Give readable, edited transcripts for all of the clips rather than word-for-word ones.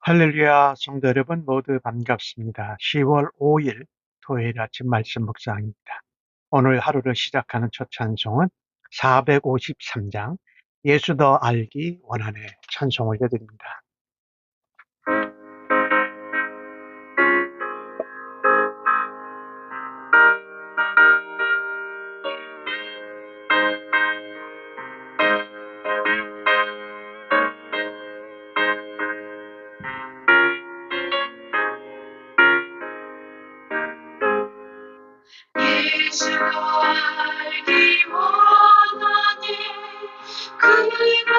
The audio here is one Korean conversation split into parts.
할렐루야, 성도 여러분 모두 반갑습니다. 10월 5일 토요일 아침 말씀 묵상입니다. 오늘 하루를 시작하는 첫 찬송은 453장 예수 더 알기 원하네 찬송 올려드립니다. 예수 더 알기 원하니 그가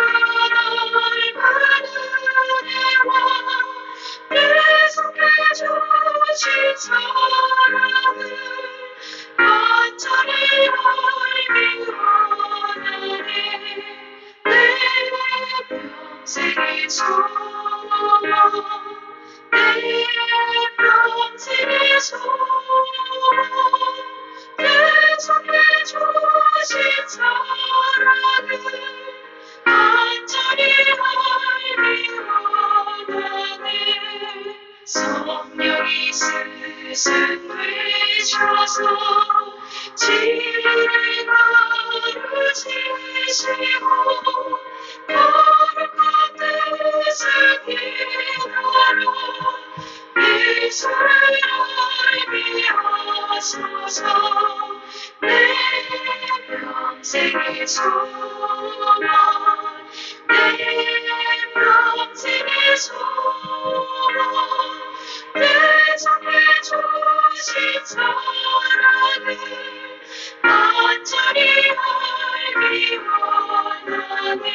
넓은 은혜와 계속해 주신 사랑을 완전히 알기 원하네. 내 평생의 소원, 내 평생의 소원, 계속해 주신 사랑을 완전히 알기 원하네. 성령이 스승되셔서 진리를 가르치시고 거룩한 뜻을 이루러 예수를 알게 하소서. 내 평생의 소원, 내 평생의 소원, 계속해 주신 사랑을 완전히 알기 원하네.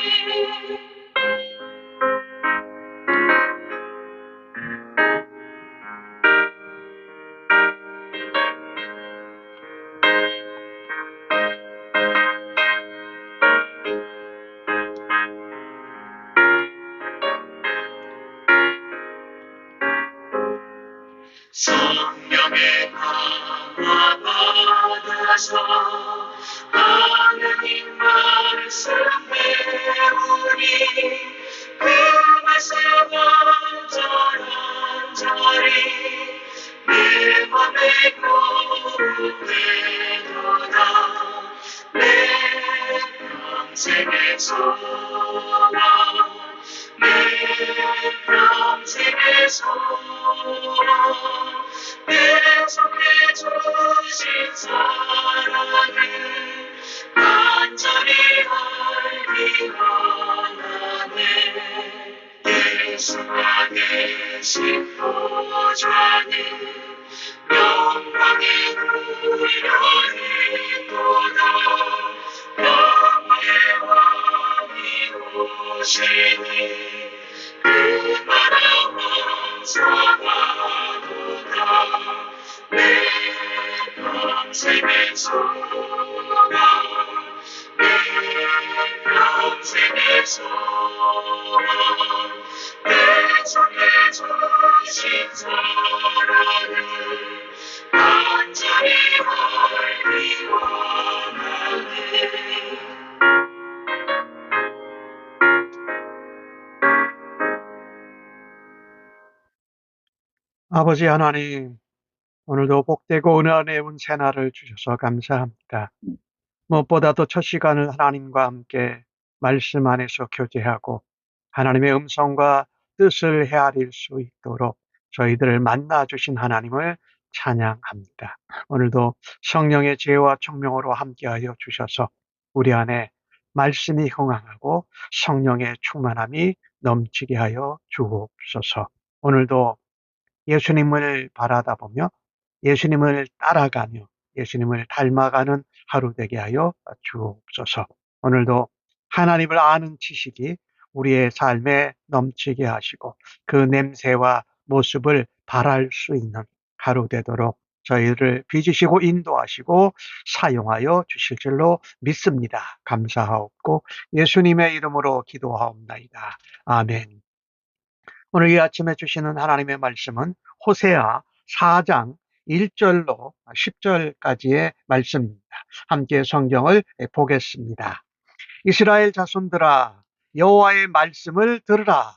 성령의 강화 받아서 하느님 말씀 배우니 그 말씀 완전한 내 맘에 고백되도다. 내 평생의 소원, 내 평생의 소원, 계속해 주신 사랑을 완전히 알기 원하네. 예수와 계신 보좌는 영광의 구련이도다. 영광의 왕이 오시니 그 나라 왕성하도다. 내 평생의 소원, 내 평생의 소원, 계속해 주신 사랑을 완전히 알기 원하네. 아버지 하나님, 오늘도 복되고 은혜로운 새날을 주셔서 감사합니다. 무엇보다도 첫 시간을 하나님과 함께 말씀 안에서 교제하고 하나님의 음성과 뜻을 헤아릴 수 있도록 저희들을 만나주신 하나님을 찬양합니다. 오늘도 성령의 지혜와 총명으로 함께하여 주셔서 우리 안에 말씀이 흥황하고 성령의 충만함이 넘치게 하여 주옵소서. 오늘도 예수님을 바라다보며 예수님을 따라가며 예수님을 닮아가는 하루 되게 하여 주옵소서. 오늘도 하나님을 아는 지식이 우리의 삶에 넘치게 하시고 그 냄새와 모습을 바랄 수 있는 하루 되도록 저희를 빚으시고 인도하시고 사용하여 주실 줄로 믿습니다. 감사하옵고 예수님의 이름으로 기도하옵나이다. 아멘. 오늘 이 아침에 주시는 하나님의 말씀은 호세아 4장 1절로 10절까지의 말씀입니다. 함께 성경을 보겠습니다. 이스라엘 자손들아, 여호와의 말씀을 들으라.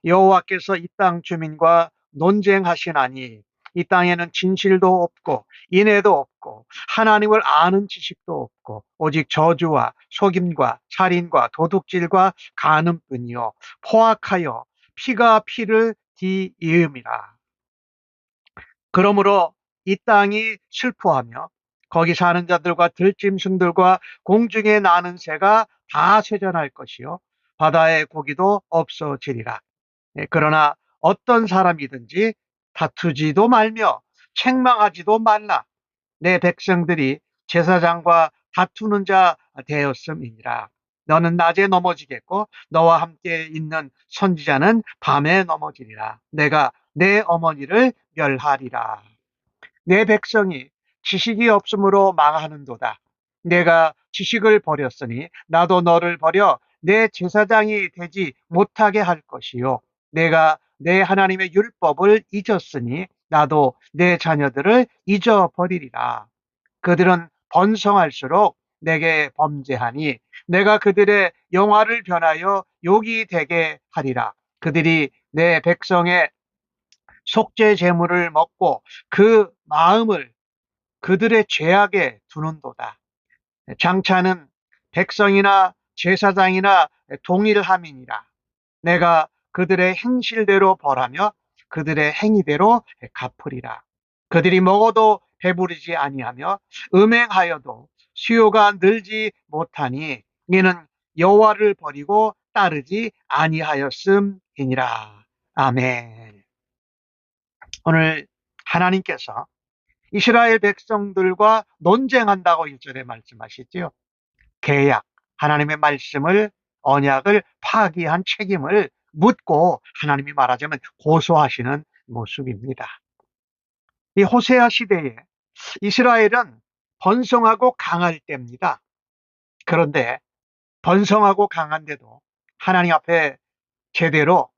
여호와께서 이 땅 주민과 논쟁하시나니 이 땅에는 진실도 없고 인애도 없고 하나님을 아는 지식도 없고 오직 저주와 속임과 살인과 도둑질과 간음뿐이요 포악하여 피가 피를 뒤이음이라. 그러므로 이 땅이 슬퍼하며 거기 사는 자들과 들짐승들과 공중에 나는 새가 다 쇠잔할 것이요 바다의 고기도 없어지리라. 그러나 어떤 사람이든지 다투지도 말며 책망하지도 말라. 내 백성들이 제사장과 다투는 자 되었음이니라. 너는 낮에 넘어지겠고 너와 함께 있는 선지자는 밤에 넘어지리라. 내가 내 어머니를 멸하리라. 내 백성이 지식이 없으므로 망하는도다. 내가 지식을 버렸으니 나도 너를 버려 내 제사장이 되지 못하게 할 것이요. 내가 내 하나님의 율법을 잊었으니 나도 내 자녀들을 잊어버리리라. 그들은 번성할수록 내게 범죄하니 내가 그들의 영화를 변하여 욕이 되게 하리라. 그들이 내 백성의 속죄 제물을 먹고 그 마음을 그들의 죄악에 두는도다. 장차는 백성이나 제사장이나 동일함이니라. 내가 그들의 행실대로 벌하며 그들의 행위대로 갚으리라. 그들이 먹어도 배부르지 아니하며 음행하여도 수요가 늘지 못하니 이는 여호와를 버리고 따르지 아니하였음이니라. 아멘. 오늘 하나님께서 이스라엘 백성들과 논쟁한다고 1절에 말씀하시지요. 계약, 하나님의 말씀을, 언약을 파기한 책임을 묻고 하나님이 말하자면 고소하시는 모습입니다. 이 호세아 시대에 이스라엘은 번성하고 강할 때입니다. 그런데 번성하고 강한데도 하나님 앞에 제대로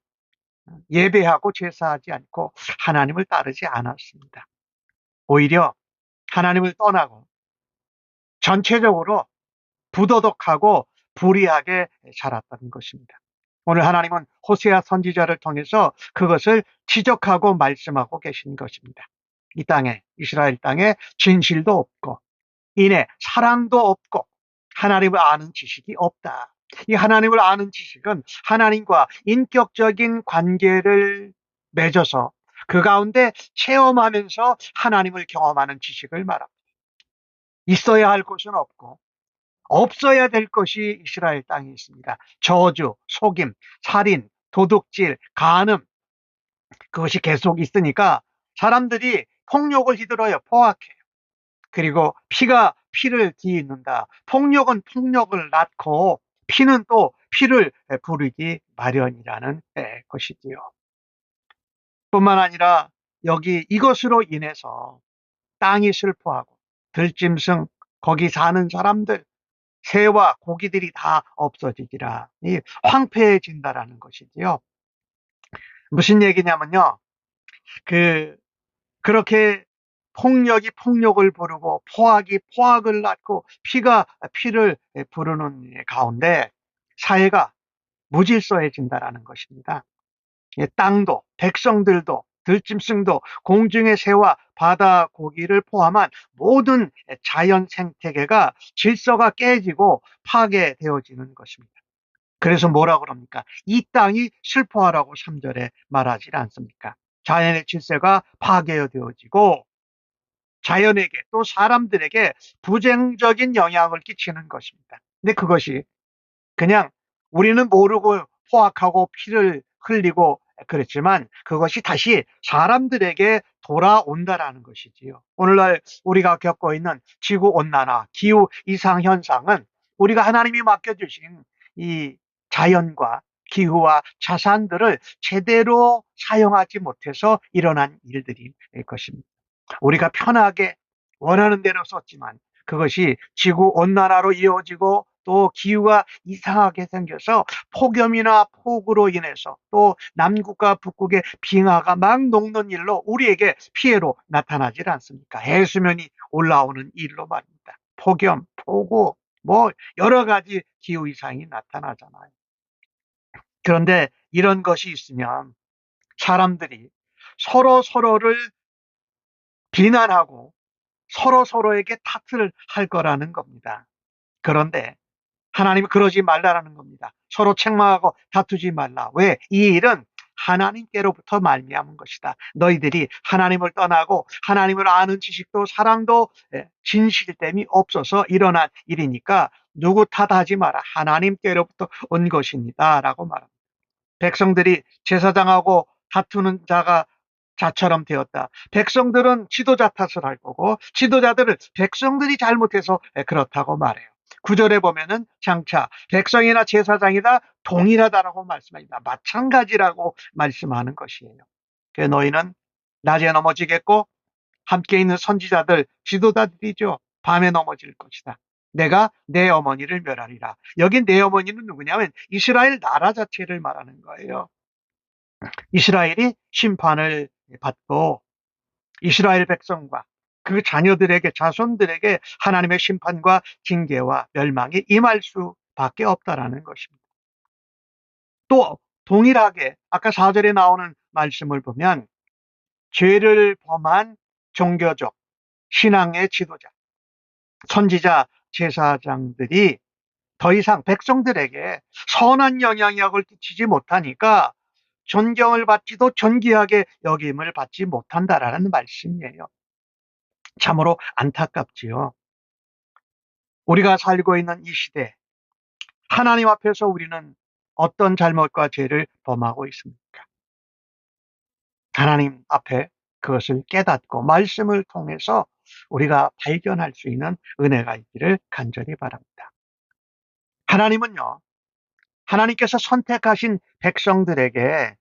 예배하고 제사하지 않고 하나님을 따르지 않았습니다. 오히려 하나님을 떠나고 전체적으로 부도덕하고 불의하게 자랐다는 것입니다. 오늘 하나님은 호세아 선지자를 통해서 그것을 지적하고 말씀하고 계신 것입니다. 이 땅에, 이스라엘 땅에 진실도 없고 인애, 사랑도 없고 하나님을 아는 지식이 없다. 이 하나님을 아는 지식은 하나님과 인격적인 관계를 맺어서 그 가운데 체험하면서 하나님을 경험하는 지식을 말합니다. 있어야 할 것은 없고 없어야 될 것이 이스라엘 땅에 있습니다. 저주, 속임, 살인, 도둑질, 간음, 그것이 계속 있으니까 사람들이 폭력을 휘두르여 포악해요. 그리고 피가 피를 뒤흔는다. 폭력은 폭력을 낳고 피는 또 피를 부르기 마련이라는 것이지요. 뿐만 아니라 여기 이것으로 인해서 땅이 슬퍼하고 들짐승, 거기 사는 사람들, 새와 고기들이 다 없어지기라. 이 황폐해진다라는 것이지요. 무슨 얘기냐면요. 그렇게 폭력이 폭력을 부르고 포악이 포악을 낳고 피가 피를 부르는 가운데 사회가 무질서해진다라는 것입니다. 땅도 백성들도 들짐승도 공중의 새와 바다 고기를 포함한 모든 자연 생태계가 질서가 깨지고 파괴되어지는 것입니다. 그래서 뭐라고 그럽니까? 이 땅이 슬퍼하라고 3절에 말하지 않습니까? 자연의 질서가 파괴되어지고 자연에게 또 사람들에게 부정적인 영향을 끼치는 것입니다. 근데 그것이 그냥 우리는 모르고 포악하고 피를 흘리고 그랬지만 그것이 다시 사람들에게 돌아온다라는 것이지요. 오늘날 우리가 겪고 있는 지구온난화, 기후 이상 현상은 우리가 하나님이 맡겨주신 이 자연과 기후와 자산들을 제대로 사용하지 못해서 일어난 일들일 것입니다. 우리가 편하게 원하는 대로 썼지만 그것이 지구온난화로 이어지고 또 기후가 이상하게 생겨서 폭염이나 폭우로 인해서 또 남극과 북극의 빙하가 막 녹는 일로 우리에게 피해로 나타나질 않습니까? 해수면이 올라오는 일로 말입니다. 폭염, 폭우, 뭐 여러 가지 기후 이상이 나타나잖아요. 그런데 이런 것이 있으면 사람들이 서로를 비난하고 서로에게 탓을 할 거라는 겁니다. 그런데 하나님은 그러지 말라라는 겁니다. 서로 책망하고 다투지 말라. 왜? 이 일은 하나님께로부터 말미암은 것이다. 너희들이 하나님을 떠나고 하나님을 아는 지식도 사랑도 진실됨이 없어서 일어난 일이니까 누구 탓하지 마라. 하나님께로부터 온 것입니다. 라고 말합니다. 백성들이 제사장하고 다투는 자처럼 되었다. 백성들은 지도자 탓을 할 거고 지도자들은 백성들이 잘못해서 그렇다고 말해요. 구절에 보면은 장차 백성이나 제사장이다 동일하다라고 말씀합니다. 마찬가지라고 말씀하는 것이에요. 그래서 너희는 낮에 넘어지겠고 함께 있는 선지자들 지도자들이죠. 밤에 넘어질 것이다. 내가 내 어머니를 멸하리라. 여기 내 어머니는 누구냐면 이스라엘 나라 자체를 말하는 거예요. 이스라엘이 심판을 받고 이스라엘 백성과 그 자녀들에게 자손들에게 하나님의 심판과 징계와 멸망이 임할 수밖에 없다라는 것입니다. 또 동일하게 아까 4절에 나오는 말씀을 보면 죄를 범한 종교적 신앙의 지도자, 선지자, 제사장들이 더 이상 백성들에게 선한 영향력을 끼치지 못하니까 존경을 받지도 존귀하게 여김을 받지 못한다라는 말씀이에요. 참으로 안타깝지요. 우리가 살고 있는 이 시대, 하나님 앞에서 우리는 어떤 잘못과 죄를 범하고 있습니까? 하나님 앞에 그것을 깨닫고 말씀을 통해서 우리가 발견할 수 있는 은혜가 있기를 간절히 바랍니다. 하나님은요, 하나님께서 선택하신 백성들에게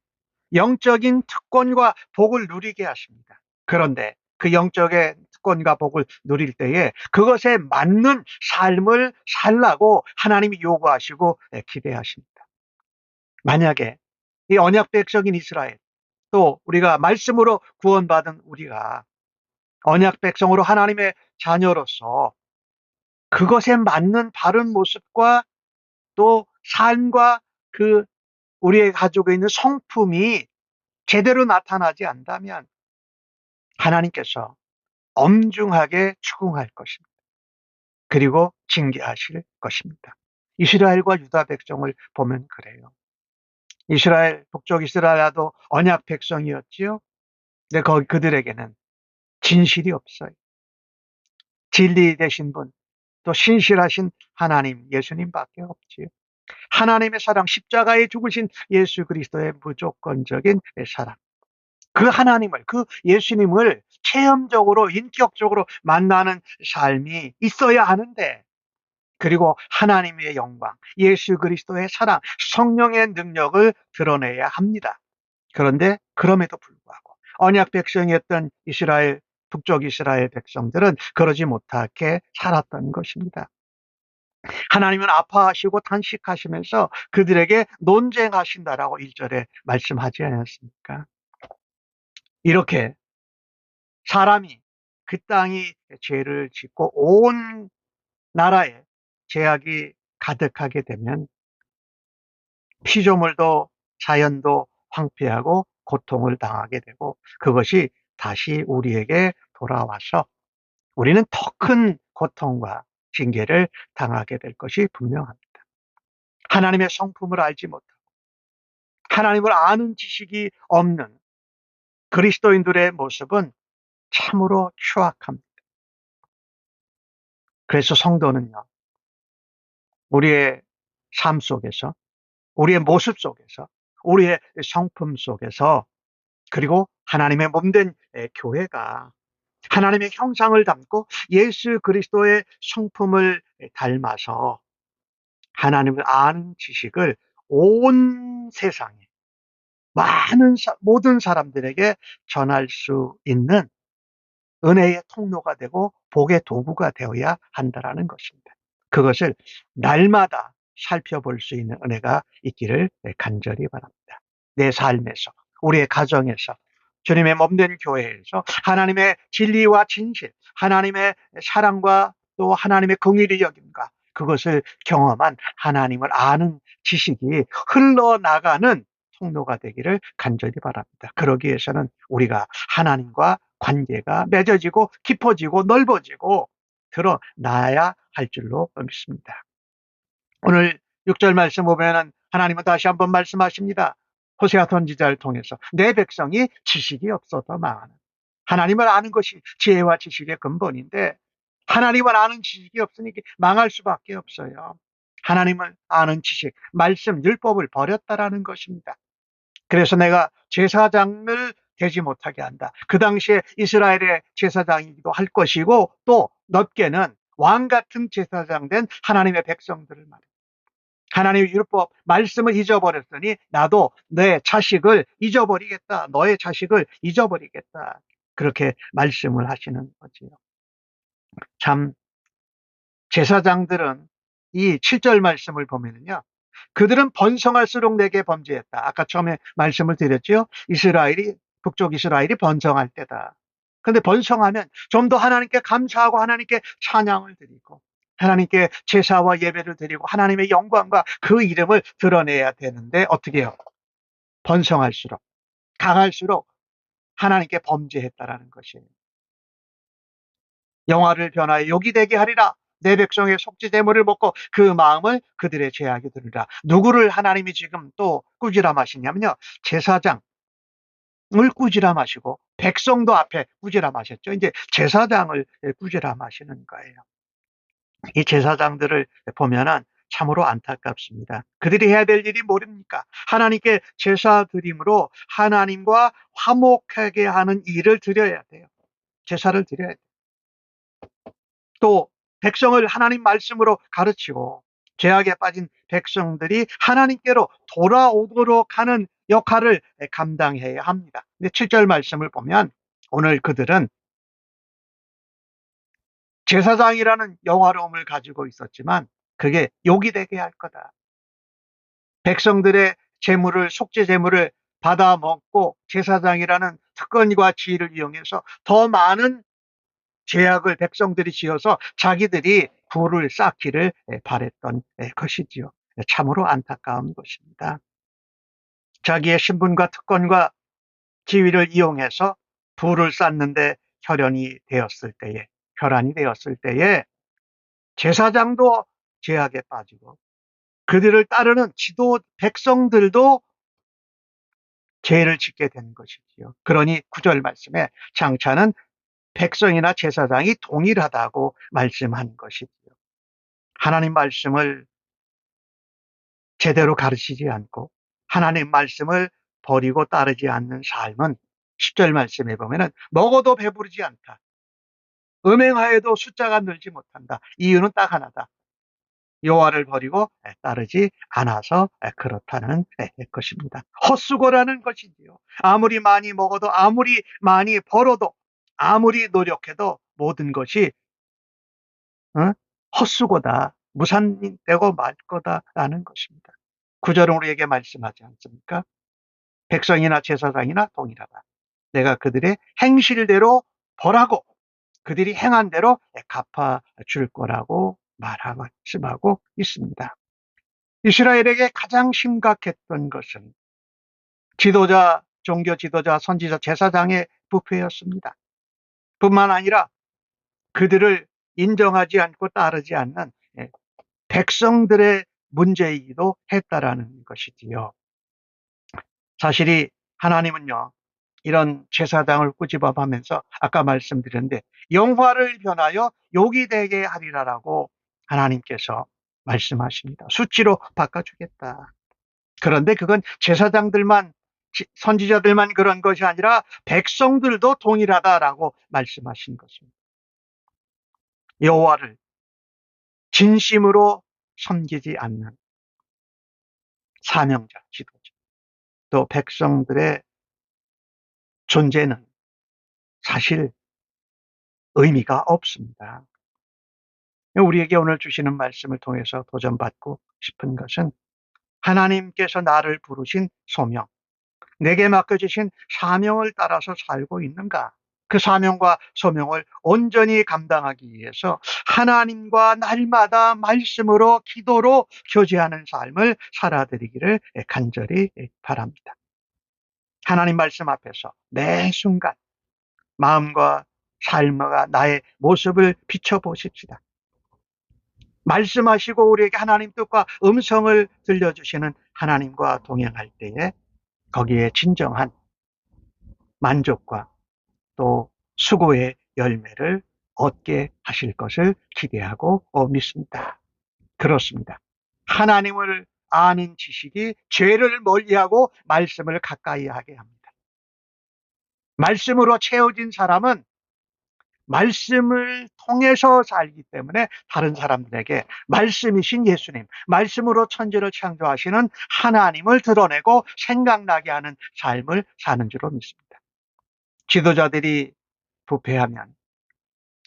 영적인 특권과 복을 누리게 하십니다. 그런데 그 영적인 특권과 복을 누릴 때에 그것에 맞는 삶을 살라고 하나님이 요구하시고 기대하십니다. 만약에 이 언약 백성인 이스라엘, 또 우리가 말씀으로 구원받은 우리가 언약 백성으로 하나님의 자녀로서 그것에 맞는 바른 모습과 또 삶과 그 우리의 가지고 있는 성품이 제대로 나타나지 않다면 하나님께서 엄중하게 추궁할 것입니다. 그리고 징계하실 것입니다. 이스라엘과 유다 백성을 보면 그래요. 이스라엘, 북쪽 이스라엘도 언약 백성이었지요. 근데 그들에게는 진실이 없어요. 진리 되신 분, 또 신실하신 하나님, 예수님밖에 없지요. 하나님의 사랑, 십자가에 죽으신 예수 그리스도의 무조건적인 사랑. 그 하나님을, 그 예수님을 체험적으로, 인격적으로 만나는 삶이 있어야 하는데, 그리고 하나님의 영광, 예수 그리스도의 사랑, 성령의 능력을 드러내야 합니다. 그런데 그럼에도 불구하고 언약 백성이었던 이스라엘, 북쪽 이스라엘 백성들은 그러지 못하게 살았던 것입니다. 하나님은 아파하시고 탄식하시면서 그들에게 논쟁하신다라고 1절에 말씀하지 않았습니까? 이렇게 사람이 그 땅이 죄를 짓고 온 나라에 죄악이 가득하게 되면 피조물도 자연도 황폐하고 고통을 당하게 되고 그것이 다시 우리에게 돌아와서 우리는 더 큰 고통과 징계를 당하게 될 것이 분명합니다. 하나님의 성품을 알지 못하고 하나님을 아는 지식이 없는 그리스도인들의 모습은 참으로 추악합니다. 그래서 성도는요, 우리의 삶 속에서, 우리의 모습 속에서, 우리의 성품 속에서, 그리고 하나님의 몸된 교회가 하나님의 형상을 담고 예수 그리스도의 성품을 닮아서 하나님을 아는 지식을 온 세상에 모든 사람들에게 전할 수 있는 은혜의 통로가 되고 복의 도구가 되어야 한다라는 것입니다. 그것을 날마다 살펴볼 수 있는 은혜가 있기를 간절히 바랍니다. 내 삶에서, 우리의 가정에서, 주님의 몸된 교회에서 하나님의 진리와 진실, 하나님의 사랑과 또 하나님의 긍휼의 여김과 그것을 경험한 하나님을 아는 지식이 흘러나가는 통로가 되기를 간절히 바랍니다. 그러기 위해서는 우리가 하나님과 관계가 맺어지고 깊어지고 넓어지고 드러나야 할 줄로 믿습니다. 오늘 6절 말씀 보면은 하나님은 다시 한번 말씀하십니다. 호세아 선지자를 통해서 내 백성이 지식이 없어서 망하는. 하나님을 아는 것이 지혜와 지식의 근본인데 하나님을 아는 지식이 없으니까 망할 수밖에 없어요. 하나님을 아는 지식, 말씀, 율법을 버렸다라는 것입니다. 그래서 내가 제사장을 되지 못하게 한다. 그 당시에 이스라엘의 제사장이기도 할 것이고 또 넓게는 왕 같은 제사장 된 하나님의 백성들을 말해요. 하나님의 율법 말씀을 잊어버렸으니 나도 내 자식을 잊어버리겠다. 너의 자식을 잊어버리겠다. 그렇게 말씀을 하시는 거지요. 참 제사장들은 이 7절 말씀을 보면요. 그들은 번성할수록 내게 범죄했다. 아까 처음에 말씀을 드렸죠. 북쪽 이스라엘이 번성할 때다. 그런데 번성하면 좀 더 하나님께 감사하고 하나님께 찬양을 드리고 하나님께 제사와 예배를 드리고 하나님의 영광과 그 이름을 드러내야 되는데 어떻게 해요? 번성할수록 강할수록 하나님께 범죄했다라는 것이에요. 영화를 변화해 욕이 되게 하리라. 내 백성의 속죄제물을 먹고 그 마음을 그들의 죄악에 들으라. 누구를 하나님이 지금 또 꾸지람하시냐면요. 제사장을 꾸지람하시고 백성도 앞에 꾸지람하셨죠. 이제 제사장을 꾸지람하시는 거예요. 이 제사장들을 보면은 참으로 안타깝습니다. 그들이 해야 될 일이 뭐입니까? 하나님께 제사 드림으로 하나님과 화목하게 하는 일을 드려야 돼요. 제사를 드려야 돼요. 또 백성을 하나님 말씀으로 가르치고 죄악에 빠진 백성들이 하나님께로 돌아오도록 하는 역할을 감당해야 합니다. 근데 7절 말씀을 보면 오늘 그들은 제사장이라는 영화로움을 가지고 있었지만 그게 욕이 되게 할 거다. 백성들의 속죄 제물을 받아 먹고 제사장이라는 특권과 지위를 이용해서 더 많은 죄악을 백성들이 지어서 자기들이 부를 쌓기를 바랬던 것이지요. 참으로 안타까운 것입니다. 자기의 신분과 특권과 지위를 이용해서 부를 쌓는데 혈안이 되었을 때에 제사장도 죄악에 빠지고 그들을 따르는 지도 백성들도 죄를 짓게 된 것이지요. 그러니 9절 말씀에 장차는 백성이나 제사장이 동일하다고 말씀한 것이지요. 하나님 말씀을 제대로 가르치지 않고 하나님 말씀을 버리고 따르지 않는 삶은 10절 말씀에 보면은 먹어도 배부르지 않다. 음행하여도 숫자가 늘지 못한다. 이유는 딱 하나다. 여호와를 버리고 따르지 않아서 그렇다는 것입니다. 헛수고라는 것이지요. 아무리 많이 먹어도 아무리 많이 벌어도 아무리 노력해도 모든 것이 헛수고다. 무산되고 말 거다라는 것입니다. 구절은 우리에게 말씀하지 않습니까? 백성이나 제사장이나 동일하다. 내가 그들의 행실대로 벌하고 그들이 행한 대로 갚아줄 거라고 말씀하고 있습니다. 이스라엘에게 가장 심각했던 것은 종교 지도자, 선지자, 제사장의 부패였습니다. 뿐만 아니라 그들을 인정하지 않고 따르지 않는 백성들의 문제이기도 했다라는 것이지요. 사실이 하나님은요, 이런 제사장을 꾸집어가면서 아까 말씀드렸는데 영화를 변하여 욕이 되게 하리라라고 하나님께서 말씀하십니다. 수치로 바꿔주겠다. 그런데 그건 제사장들만 선지자들만 그런 것이 아니라 백성들도 동일하다라고 말씀하신 것입니다. 여호와를 진심으로 섬기지 않는 사명자, 지도자, 또 백성들의 존재는 사실 의미가 없습니다. 우리에게 오늘 주시는 말씀을 통해서 도전받고 싶은 것은 하나님께서 나를 부르신 소명, 내게 맡겨주신 사명을 따라서 살고 있는가? 그 사명과 소명을 온전히 감당하기 위해서 하나님과 날마다 말씀으로 기도로 교제하는 삶을 살아드리기를 간절히 바랍니다. 하나님 말씀 앞에서 매 순간 마음과 삶과 나의 모습을 비춰보십시다. 말씀하시고 우리에게 하나님 뜻과 음성을 들려주시는 하나님과 동행할 때에 거기에 진정한 만족과 또 수고의 열매를 얻게 하실 것을 기대하고 믿습니다. 그렇습니다. 하나님을 아는 지식이 죄를 멀리하고 말씀을 가까이 하게 합니다. 말씀으로 채워진 사람은 말씀을 통해서 살기 때문에 다른 사람들에게 말씀이신 예수님, 말씀으로 천지를 창조하시는 하나님을 드러내고 생각나게 하는 삶을 사는 줄로 믿습니다. 지도자들이 부패하면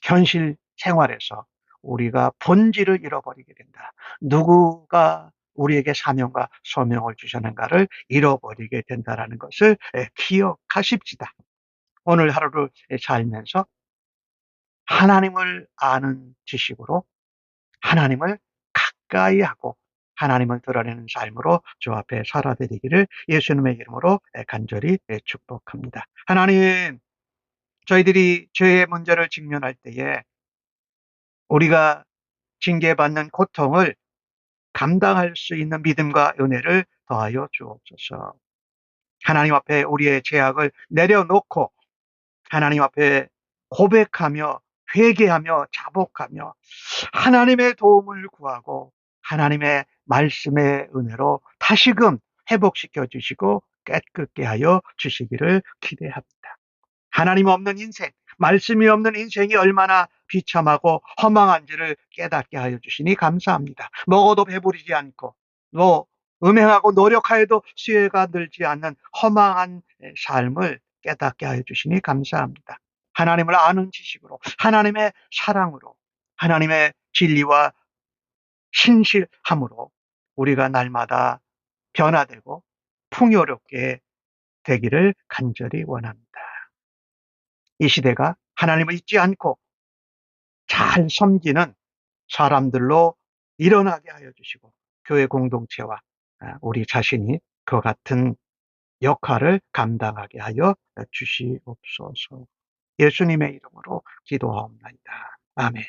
현실 생활에서 우리가 본질을 잃어버리게 된다. 누구가 우리에게 사명과 소명을 주셨는가를 잃어버리게 된다는 것을 기억하십시다. 오늘 하루를 살면서 하나님을 아는 지식으로 하나님을 가까이 하고 하나님을 드러내는 삶으로 주 앞에 살아드리기를 예수님의 이름으로 간절히 축복합니다. 하나님, 저희들이 죄의 문제를 직면할 때에 우리가 징계받는 고통을 감당할 수 있는 믿음과 은혜를 더하여 주옵소서. 하나님 앞에 우리의 죄악을 내려놓고 하나님 앞에 고백하며 회개하며 자복하며 하나님의 도움을 구하고 하나님의 말씀의 은혜로 다시금 회복시켜 주시고 깨끗게 하여 주시기를 기대합니다. 하나님 없는 인생, 말씀이 없는 인생이 얼마나 비참하고 허망한지를 깨닫게 하여 주시니 감사합니다. 먹어도 배부르지 않고 음행하고 노력하여도 수혜가 늘지 않는 허망한 삶을 깨닫게 하여 주시니 감사합니다. 하나님을 아는 지식으로, 하나님의 사랑으로, 하나님의 진리와 신실함으로 우리가 날마다 변화되고 풍요롭게 되기를 간절히 원합니다. 이 시대가 하나님을 잊지 않고 잘 섬기는 사람들로 일어나게 하여 주시고 교회 공동체와 우리 자신이 그 같은 역할을 감당하게 하여 주시옵소서. 예수님의 이름으로 기도하옵나이다. 아멘.